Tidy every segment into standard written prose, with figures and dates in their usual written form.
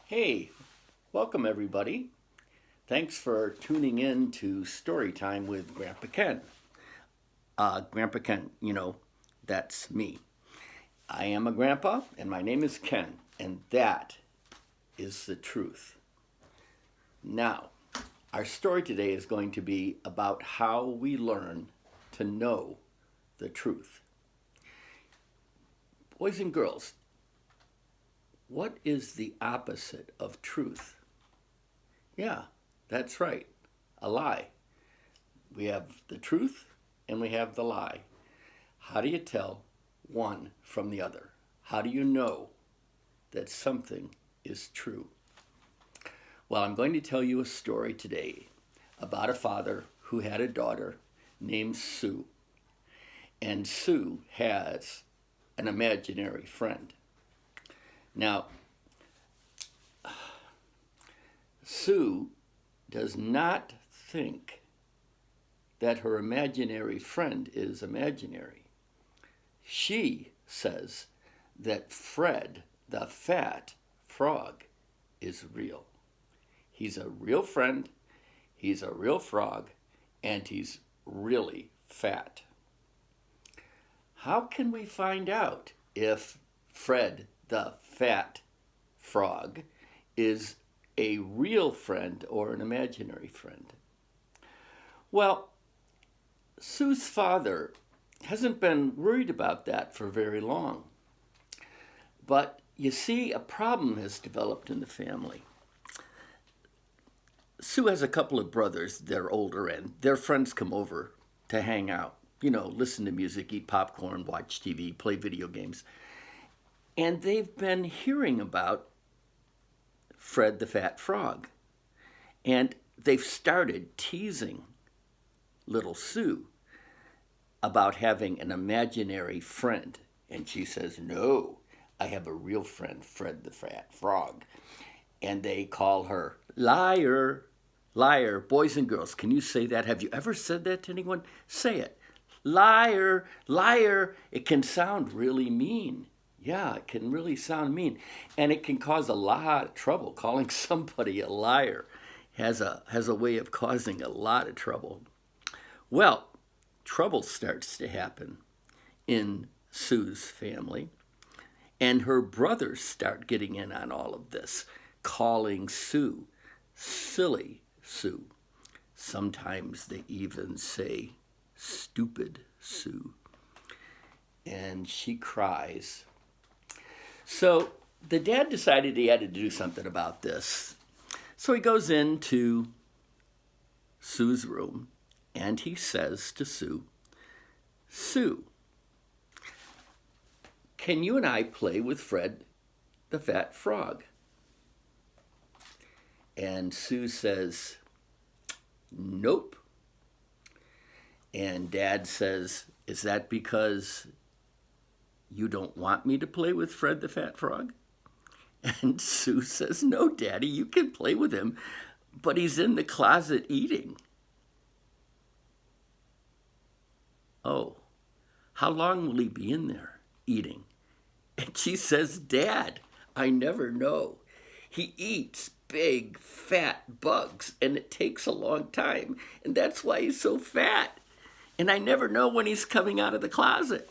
Hey, welcome everybody. Thanks for tuning in to Story Time with Grandpa Ken. Grandpa Ken, that's me. I am a grandpa, and my name is Ken, and that is the truth. Now, our story today is going to be about how we learn to know the truth. Boys and girls, what is the opposite of truth? Yeah, that's right, a lie. We have the truth and we have the lie. How do you tell one from the other? How do you know that something is true? Well, I'm going to tell you a story today about a father who had a daughter named Sue. And Sue has an imaginary friend. Now, Sue does not think that her imaginary friend is imaginary. She says that Fred, the fat frog, is real. He's a real friend, he's a real frog, and he's really fat. How can we find out if Fred, the fat frog, is a real friend or an imaginary friend? Well, Sue's father hasn't been worried about that for very long. But you see, a problem has developed in the family. Sue has a couple of brothers, they're older, and their friends come over to hang out, listen to music, eat popcorn, watch TV, play video games. And they've been hearing about Fred the Fat Frog. And they've started teasing little Sue about having an imaginary friend. And she says, "No, I have a real friend, Fred the Fat Frog." And they call her liar. Liar. Boys and girls, can you say that? Have you ever said that to anyone? Say it. Liar, liar. It can sound really mean. Yeah, it can really sound mean. And it can cause a lot of trouble. Calling somebody a liar has a way of causing a lot of trouble. Well, trouble starts to happen in Sue's family, and her brothers start getting in on all of this, calling Sue silly Sue. Sometimes they even say stupid Sue. And she cries. So the dad decided he had to do something about this. So he goes into Sue's room and he says to Sue, "Sue, can you and I play with Fred the Fat Frog?" And Sue says, "Nope." And Dad says, "Is that because you don't want me to play with Fred the Fat Frog?" And Sue says, "No, Daddy, you can play with him, but he's in the closet eating." "Oh, how long will he be in there eating?" And she says, "Dad, I never know. He eats big, fat bugs, and it takes a long time, and that's why he's so fat. And I never know when he's coming out of the closet."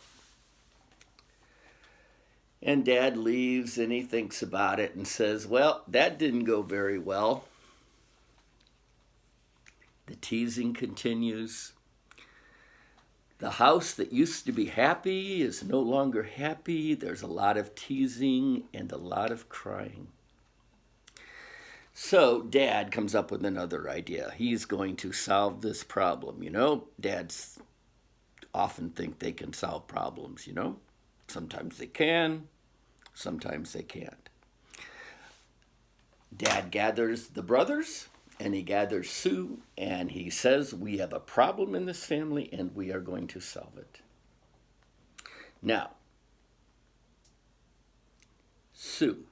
And Dad leaves and he thinks about it and says, "Well, that didn't go very well." The teasing continues. The house that used to be happy is no longer happy. There's a lot of teasing and a lot of crying. So Dad comes up with another idea. He's going to solve this problem. Dads often think they can solve problems. Sometimes they can, sometimes they can't. Dad gathers the brothers and he gathers Sue and he says, "We have a problem in this family and we are going to solve it." Now, Sue,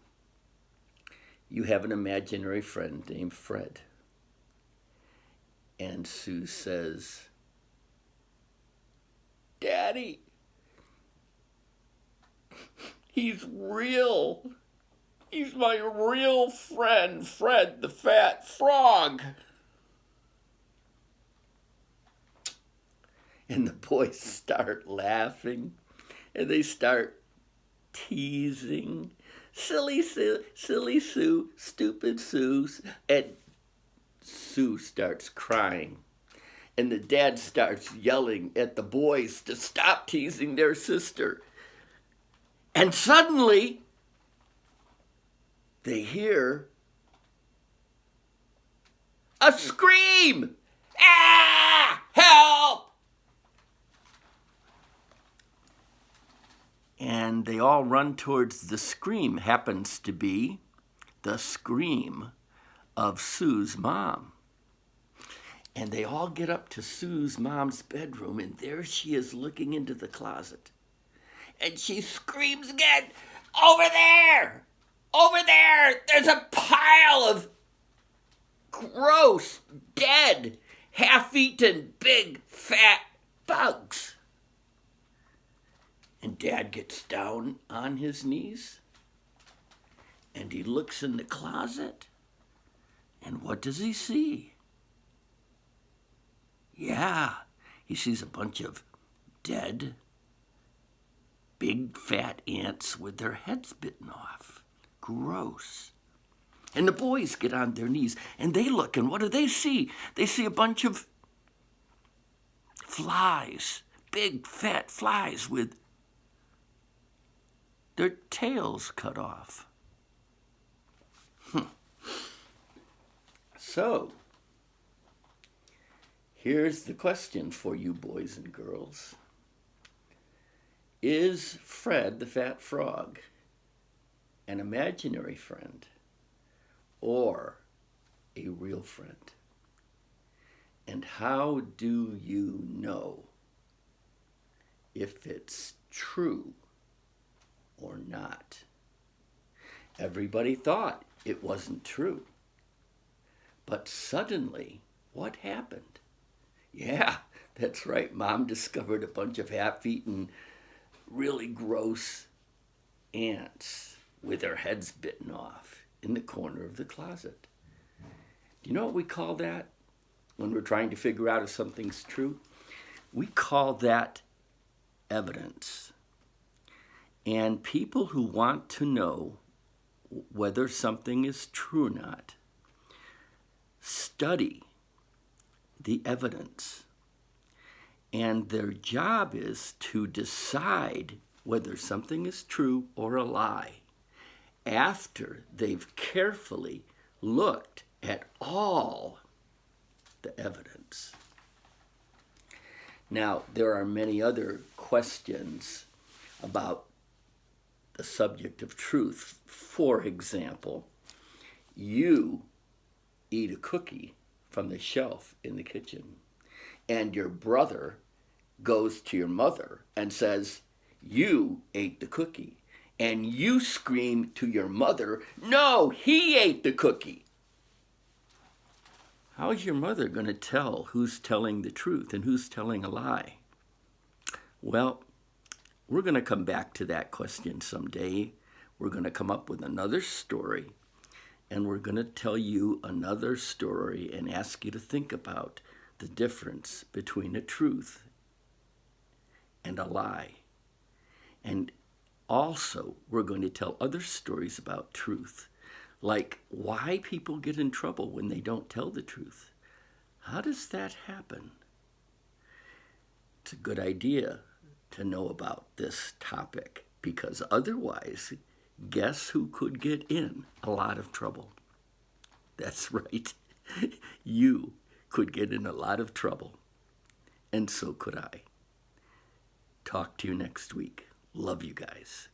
you have an imaginary friend named Fred. And Sue says, "Daddy, he's real." He's my real friend, Fred the Fat Frog. And the boys start laughing, and they start teasing. Silly Sue, stupid Sue. And Sue starts crying. And the dad starts yelling at the boys to stop teasing their sister. And suddenly, they hear a scream. Ah! Help! And they all run towards the scream. Happens to be the scream of Sue's mom. And they all get up to Sue's mom's bedroom, and there she is looking into the closet. And she screams again, over there! Over there! There's a pile of gross, dead, half-eaten, big, fat bugs. And Dad gets down on his knees, and he looks in the closet, and what does he see? Yeah, he sees a bunch of dead, big fat ants with their heads bitten off. Gross. And the boys get on their knees and they look, and what do they see? They see a bunch of flies, big fat flies with their tails cut off. So, here's the question for you boys and girls. Is Fred the Fat Frog an imaginary friend or a real friend? And how do you know if it's true or not? Everybody thought it wasn't true. But suddenly, what happened? Yeah, that's right. Mom discovered a bunch of half-eaten, really gross ants with their heads bitten off in the corner of the closet. Do you know what we call that when we're trying to figure out if something's true? We call that evidence. And people who want to know whether something is true or not study the evidence. And their job is to decide whether something is true or a lie after they've carefully looked at all the evidence. Now, there are many other questions about the subject of truth. For example, you eat a cookie from the shelf in the kitchen, and your brother goes to your mother and says, "You ate the cookie." And you scream to your mother, "No, he ate the cookie." How is your mother going to tell who's telling the truth and who's telling a lie? Well, we're going to come back to that question someday. We're going to come up with another story, and we're going to tell you another story and ask you to think about the difference between a truth and a lie. And also, we're going to tell other stories about truth, like why people get in trouble when they don't tell the truth. How does that happen? It's a good idea to know about this topic, because otherwise, guess who could get in a lot of trouble? That's right. You could get in a lot of trouble. And so could I. Talk to you next week. Love you guys.